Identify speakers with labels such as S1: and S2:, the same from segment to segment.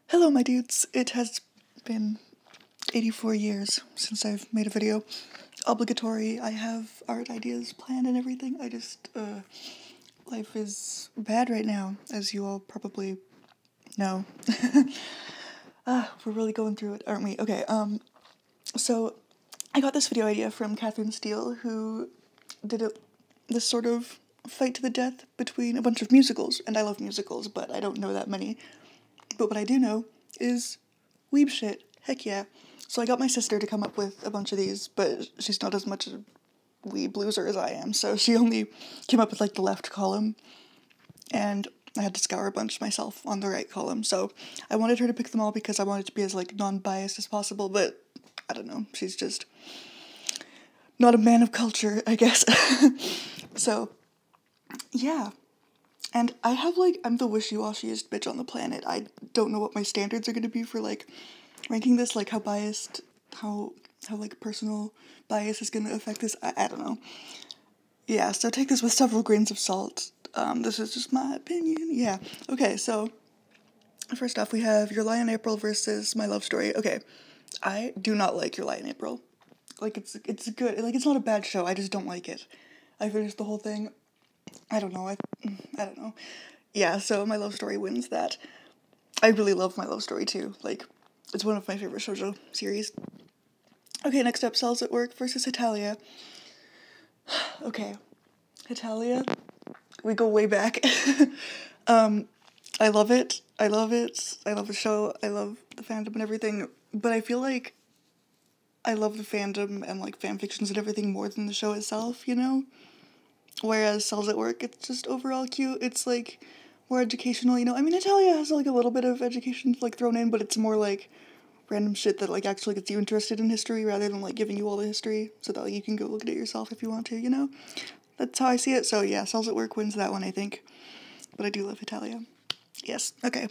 S1: Hello, my dudes. It has been 84 years since I've made a video. Obligatory. I have art ideas planned and everything. Life is bad right now, as you all probably know. We're really going through it, aren't we? Okay, so I got this video idea from Catherine Steele, who did this sort of fight to the death between a bunch of musicals, and I love musicals, but I don't know that many. But what I do know is weeb shit. Heck yeah. So I got my sister to come up with a bunch of these, but she's not as much a weeb loser as I am, so she only came up with like the left column, and I had to scour a bunch myself on the right column. So I wanted her to pick them all because I wanted to be as like non-biased as possible, but I don't know, she's just not a man of culture, I guess. So yeah. And I have I'm the wishy-washiest bitch on the planet. I don't know what my standards are gonna be for like ranking this, like how biased, how like personal bias is gonna affect this. I don't know. Yeah, so take this with several grains of salt. This is just my opinion. Yeah. Okay, so first off we have Your Lie in April versus My Love Story. Okay. I do not like Your Lie in April. Like it's good. Like it's not a bad show. I just don't like it. I finished the whole thing. I don't know. I don't know. Yeah, so My Love Story wins that. I really love My Love Story too. Like, it's one of my favorite shoujo series. Okay, next up, Cells at Work versus Hetalia. Okay, Hetalia. We go way back. I love it. I love it. I love the show. I love the fandom and everything. But I feel like I love the fandom and like fan fictions and everything more than the show itself, you know? Whereas Cells at Work, it's just overall cute. It's like more educational, you know? I mean, Italia has like a little bit of education like thrown in, but it's more like random shit that like actually gets you interested in history rather than like giving you all the history so that like, you can go look at it yourself if you want to, you know? That's how I see it. So yeah, Cells at Work wins that one, I think. But I do love Italia. Yes. Okay.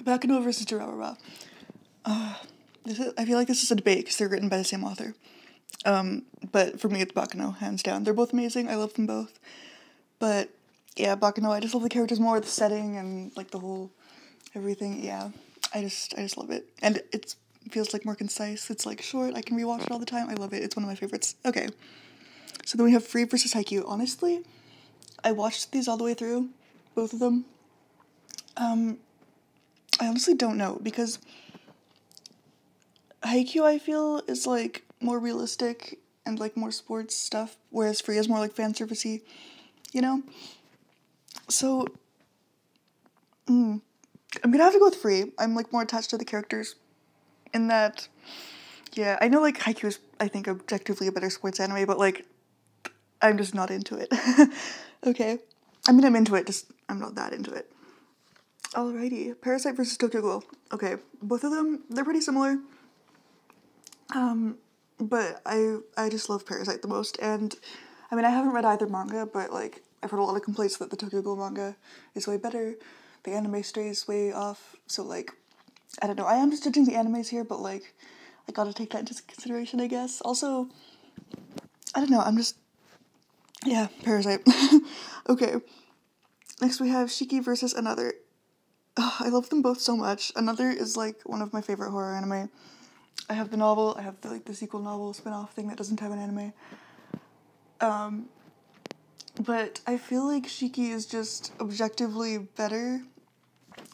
S1: Bakano versus Durarara. I feel like this is a debate because they're written by the same author. But for me, it's Bakano, hands down. They're both amazing. I love them both. But yeah, Bakano, I just love the characters more, the setting and like the whole everything. Yeah, I just love it, and it feels like more concise. It's like short. I can rewatch it all the time. I love it. It's one of my favorites. Okay, so then we have Free versus Haikyuu. Honestly, I watched these all the way through, both of them. I honestly don't know because Haikyuu I feel is like more realistic and like more sports stuff, whereas Free is more like fan servicey, you know? So I'm gonna have to go with Free. I'm like more attached to the characters in that, yeah, I know like Haikyuu is I think objectively a better sports anime, but like I'm just not into it. Okay. I mean I'm into it, just I'm not that into it. Alrighty. Parasite versus Tokyo Ghoul. Okay. Both of them, they're pretty similar. But I just love Parasite the most, and I mean I haven't read either manga, but like I've heard a lot of complaints that the Tokyo Ghoul manga is way better. The anime strays way off, so like I don't know. I am just judging the animes here, but like I gotta take that into consideration, I guess. Also, I don't know. I'm just yeah, Parasite. Okay. Next we have Shiki versus Another. Ugh, I love them both so much. Another is like one of my favorite horror anime. I have the novel, I have the sequel novel spin-off thing that doesn't have an anime. But I feel like Shiki is just objectively better.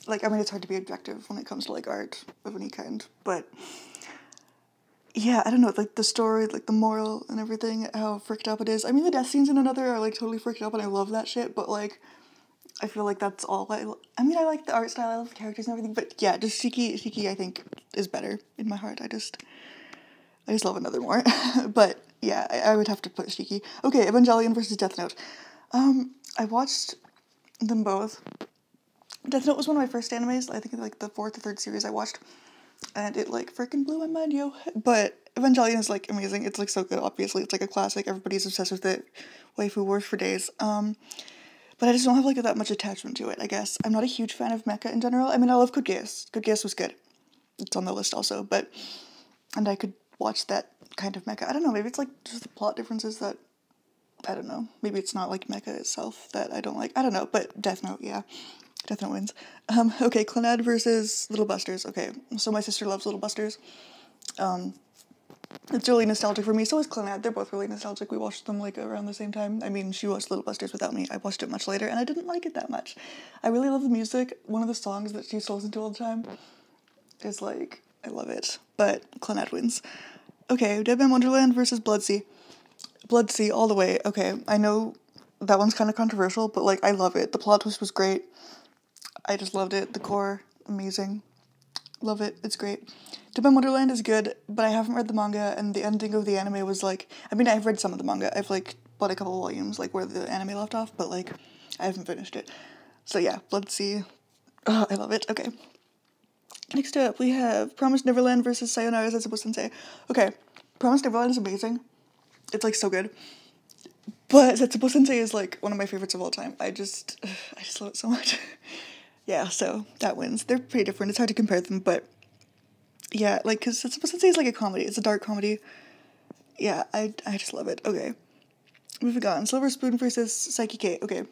S1: Like, I mean, it's hard to be objective when it comes to like art of any kind, but yeah, I don't know, like the story, like the moral and everything, how fricked up it is. I mean, the death scenes in Another are like totally fricked up and I love that shit, but like, I feel like that's all I mean, I like the art style, I love the characters and everything, but yeah, just Shiki I think is better in my heart. I just love Another more. But yeah, I would have to put Shiki. Okay, Evangelion versus Death Note. I watched them both. Death Note was one of my first animes. I think like the fourth or third series I watched, and it like freaking blew my mind, yo. But Evangelion is like amazing. It's like so good. Obviously, it's like a classic. Everybody's obsessed with it. Waifu wars for days. But I just don't have like that much attachment to it. I guess I'm not a huge fan of mecha in general. I mean, I love Code Geass. Code Geass was good. It's on the list also, but and I could watch that kind of mecha. I don't know. Maybe it's like just the plot differences that I don't know. Maybe it's not like mecha itself that I don't like. I don't know. But Death Note, yeah. Death Note wins. Okay, Clannad versus Little Busters. Okay, so my sister loves Little Busters. It's really nostalgic for me. So is Clannad. They're both really nostalgic. We watched them like around the same time. I mean, she watched Little Busters without me. I watched it much later, and I didn't like it that much. I really love the music. One of the songs that she used to listen to all the time is like, I love it. But Clannad wins. Okay, Dead Man Wonderland versus Bloodsea. Bloodsea all the way. Okay, I know that one's kind of controversial, but like I love it. The plot twist was great. I just loved it. The core, amazing. Love it. It's great. Dead Man Wonderland is good, but I haven't read the manga, and the ending of the anime was like, I mean, I've read some of the manga. I've like bought a couple volumes, like where the anime left off, but like I haven't finished it. So yeah, Bloodsea. Oh, I love it. Okay. Next up, we have Promised Neverland versus Sayonara Zetsubou Sensei. Okay, Promised Neverland is amazing. It's like so good. But Zetsubou Sensei is like one of my favorites of all time. I just love it so much. Yeah, so that wins. They're pretty different. It's hard to compare them, but yeah, like, because Zetsubou Sensei is like a comedy. It's a dark comedy. Yeah, I just love it. Okay. Moving on. Silver Spoon versus Psyche K. Okay.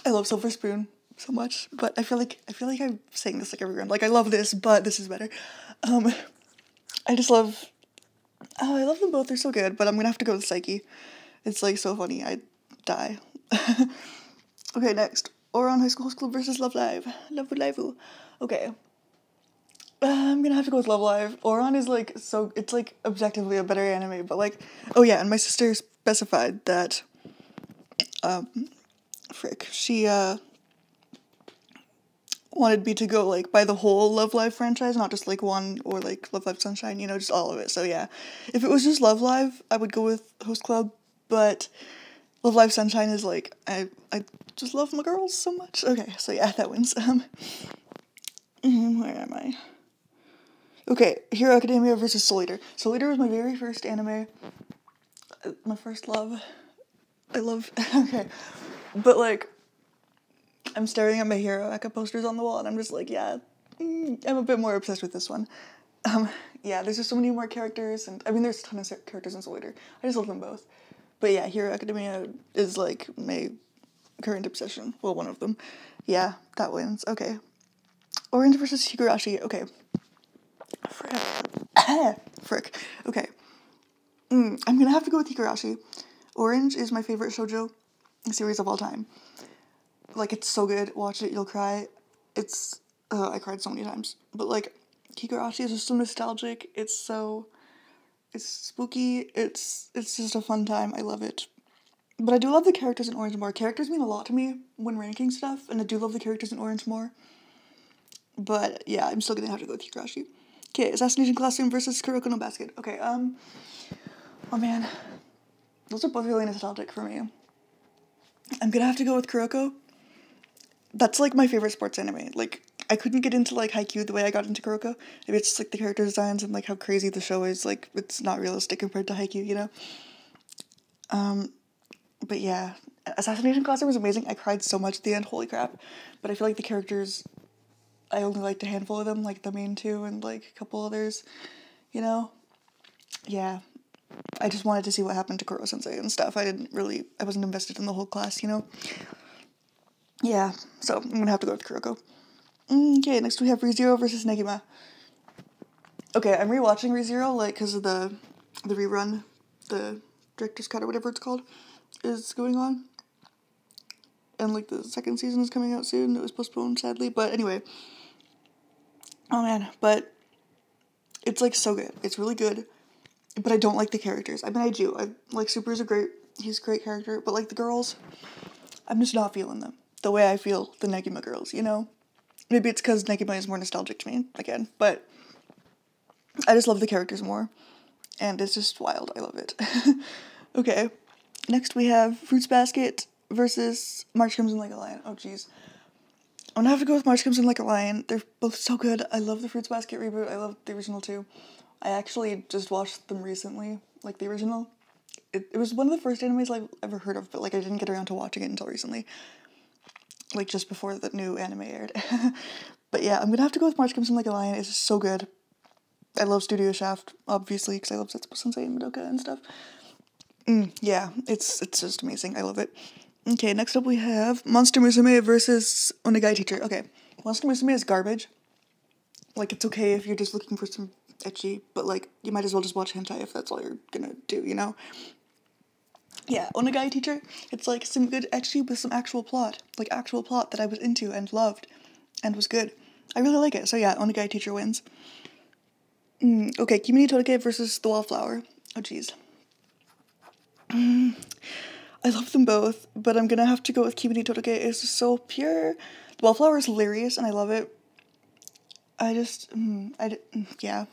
S1: I love Silver Spoon so much, but I feel like I'm saying this like every round. Like, I love this, but this is better. I just love... Oh, I love them both. They're so good, but I'm gonna have to go with Psyche. It's like so funny. I die. Okay, next. Ouran High School Club versus Love Live. Love Live. Okay. I'm gonna have to go with Love Live. Ouran is like so, it's like objectively a better anime, but like, oh yeah, and my sister specified that, she, wanted me to go like by the whole Love Live franchise, not just like one or like Love Live Sunshine, you know, just all of it. So yeah, if it was just Love Live, I would go with Host Club, but Love Live Sunshine is like, I just love my girls so much. Okay, so yeah, that wins. Where am I? Okay, Hero Academia versus Soul Eater. Soul Eater was my very first anime. My first love. I love... Okay. But, like, I'm staring at my Hero Aka posters on the wall, and I'm just like, yeah, I'm a bit more obsessed with this one. Yeah, there's just so many more characters, and, I mean, there's a ton of characters in Soul Eater. I just love them both. But yeah, Hero Academia is, like, my current obsession. Well, one of them. Yeah, that wins. Okay. Orange versus Higurashi. Okay. Frick. Okay. I'm gonna have to go with Higurashi. Orange is my favorite shoujo series of all time. Like, it's so good. Watch it, you'll cry. It's... I cried so many times. But, like, Higurashi is just so nostalgic. It's spooky. It's just a fun time. I love it. But I do love the characters in Orange more. Characters mean a lot to me when ranking stuff, and I do love the characters in Orange more. But, yeah, I'm still gonna have to go with Higurashi. Okay, Assassination Classroom versus Kuroko no Basket. Okay, oh man. Those are both really nostalgic for me. I'm gonna have to go with Kuroko. That's, like, my favorite sports anime. Like, I couldn't get into, like, Haikyuu the way I got into Kuroko. Maybe it's just, like, the character designs and, like, how crazy the show is. Like, it's not realistic compared to Haikyuu, you know? But yeah. Assassination Classroom was amazing. I cried so much at the end. Holy crap. But I feel like the characters... I only liked a handful of them, like the main two and, like, a couple others, you know? Yeah. I just wanted to see what happened to Kuro Sensei and stuff. I wasn't invested in the whole class, you know? Yeah, so I'm gonna have to go with Kuroko. Okay, next we have ReZero versus Negima. Okay, I'm rewatching ReZero, like, because of the rerun, the director's cut or whatever it's called, is going on. And, like, the second season is coming out soon. It was postponed, sadly, but anyway. Oh, man, but it's, like, so good. It's really good, but I don't like the characters. I mean, I do. Like, Super's he's a great character, but, like, the girls, I'm just not feeling them the way I feel the Negima girls, you know? Maybe it's because Negima is more nostalgic to me, again, but I just love the characters more, and it's just wild. I love it. Okay, next we have Fruits Basket versus March Crimson Like a Lion. Oh, jeez. I'm gonna have to go with March Crimson Like a Lion. They're both so good. I love the Fruits Basket reboot. I love the original too. I actually just watched them recently, like the original. It was one of the first animes I've ever heard of, but like I didn't get around to watching it until recently. Like just before the new anime aired. But yeah, I'm gonna have to go with March Crimson Like a Lion. It's just so good. I love Studio Shaft, obviously, because I love Zetsubou Sensei and Madoka and stuff. Yeah, it's just amazing. I love it. Okay, next up we have Monster Musume versus Onegai Teacher. Okay, Monster Musume is garbage. Like, it's okay if you're just looking for some ecchi, but like, you might as well just watch hentai if that's all you're gonna do, you know? Yeah, Onegai Teacher, it's like some good ecchi with some actual plot. Like, actual plot that I was into and loved and was good. I really like it, so yeah, Onegai Teacher wins. Okay, Kimi ni Todoke versus The Wallflower. Oh, jeez. I love them both, but I'm gonna have to go with Kimi ni Todoke. It's just so pure. The Wallflower is hilarious, and I love it. Yeah.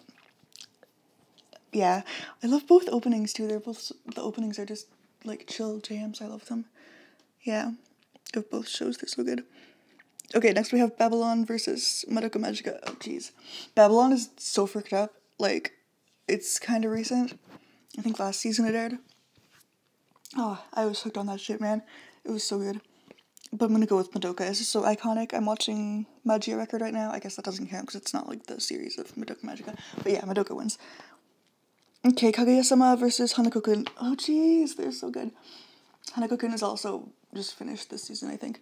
S1: Yeah. I love both openings, too. The openings are just, like, chill jams. I love them. Yeah. Of both shows, they're so good. Okay, next we have Babylon versus Madoka Magica. Oh, jeez. Babylon is so fricked up. Like, it's kind of recent. I think last season it aired. Oh, I was hooked on that shit, man. It was so good. But I'm gonna go with Madoka. It's just so iconic. I'm watching Magia Record right now. I guess that doesn't count because it's not like the series of Madoka Magica. But yeah, Madoka wins. Okay, Kaguya-sama versus Hanako-kun. Oh, jeez, they're so good. Hanako-kun is also just finished this season, I think.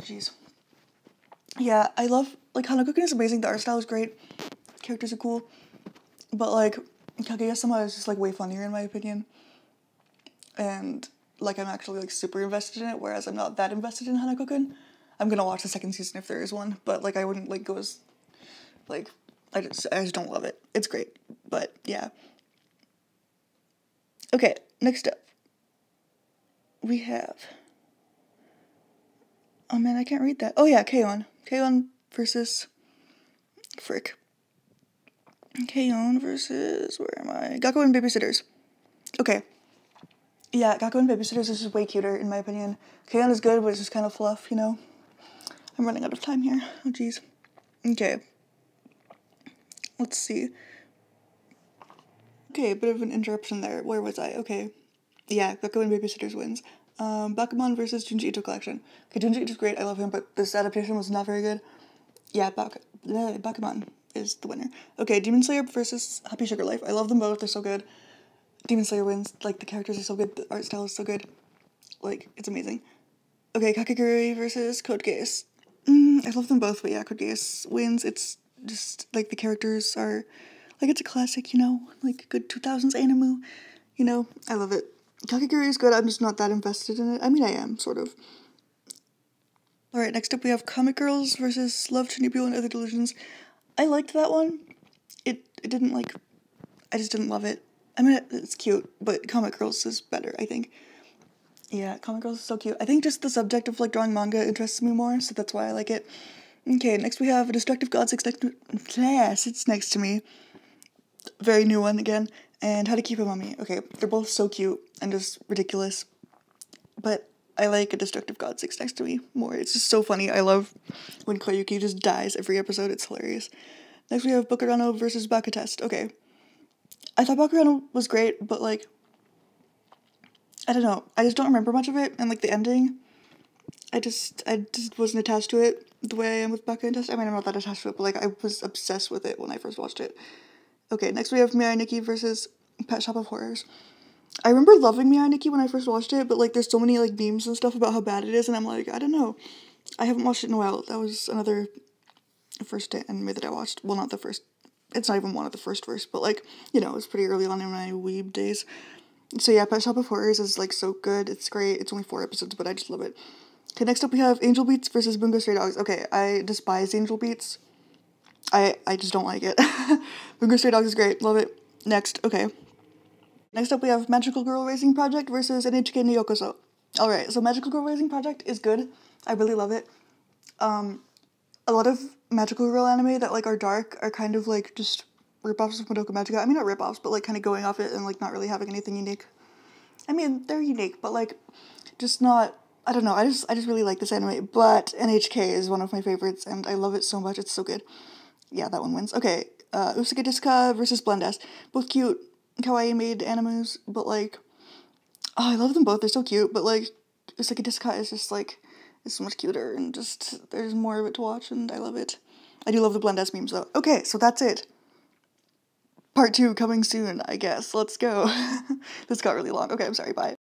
S1: Jeez. Yeah, I love, like, Hanako-kun is amazing. The art style is great. Characters are cool. But, like, Kaguya-sama is just, like, way funnier, in my opinion. And, like, I'm actually, like, super invested in it, whereas I'm not that invested in Hanako-kun. I'm gonna watch the second season if there is one, but, like, I wouldn't, like, go as, like, I just don't love it. It's great, but, yeah. Okay, next up. We have... Oh, man, I can't read that. Oh, yeah, K-On! K-On! Versus... Frick. K-On! Versus... Where am I? Gakkou and Babysitters. Okay. Yeah, Gakkou and Babysitters is just way cuter, in my opinion. K-On! Is good, but it's just kind of fluff, you know? I'm running out of time here. Oh, jeez. Okay. Let's see. Okay, a bit of an interruption there. Where was I? Okay. Yeah, Gakkou and Babysitters wins. Bakuman versus Junji Ito Collection. Okay, Junji Ito's great, I love him, but this adaptation was not very good. Yeah, Bakuman is the winner. Okay, Demon Slayer versus Happy Sugar Life. I love them both, they're so good. Demon Slayer wins. Like, the characters are so good, the art style is so good. Like, it's amazing. Okay, Kakegurui versus Code Geass. I love them both, but yeah, Code Geass wins. It's just, like, the characters are, like, it's a classic, you know? Like, good 2000s anime, you know? I love it. Kakegurui is good, I'm just not that invested in it. I mean, I am, sort of. Alright, next up we have Comic Girls versus Love, Chunibyo, and Other Delusions. I liked that one. It didn't, like, I just didn't love it. I mean, it's cute, but Comic Girls is better, I think. Yeah, Comic Girls is so cute. I think just the subject of, like, drawing manga interests me more, so that's why I like it. Okay, next we have A Destructive God sits next to me. Very new one again. And How to Keep a Mummy. Okay, they're both so cute and just ridiculous. But I like A Destructive God Sits Next to Me more. It's just so funny. I love when Koyuki just dies every episode. It's hilarious. Next we have Bakurano versus Baka Test. Okay. I thought Bakurano was great, but like, I don't know. I just don't remember much of it. And like the ending, I just wasn't attached to it the way I am with Baka Test. I mean, I'm not that attached to it, but like I was obsessed with it when I first watched it. Okay, next we have Mirai Nikki versus Pet Shop of Horrors. I remember loving Mirai Nikki when I first watched it, but like there's so many like memes and stuff about how bad it is, and I'm like, I don't know. I haven't watched it in a while. That was another first anime that I watched. Well, not the first. It's not even one of the first, but like, you know, it was pretty early on in my weeb days. So yeah, Pet Shop of Horrors is like so good. It's great. It's only 4 episodes, but I just love it. Okay, next up we have Angel Beats versus Bungo Stray Dogs. Okay, I despise Angel Beats. I just don't like it. Bungo Stray Dogs is great. Love it. Next, okay. Next up we have Magical Girl Racing Project versus NHK no Yokoso. Alright, so Magical Girl Racing Project is good. I really love it. A lot of Magical Girl anime that like are dark are kind of like just ripoffs of Madoka Magica. I mean, not ripoffs, but like kind of going off it and like not really having anything unique. I mean, they're unique, but like just not, I don't know, I just really like this anime, but NHK is one of my favorites and I love it so much. It's so good. Yeah, that one wins. Okay, Usagi Desuka versus Blendas. Both cute, kawaii made animes, but like, oh, I love them both. They're so cute, but like, Usagi Desuka is just like, it's so much cuter and just, there's more of it to watch and I love it. I do love the Blendas memes though. Okay, so that's it. Part 2 coming soon, I guess. Let's go. This got really long. Okay, I'm sorry, bye.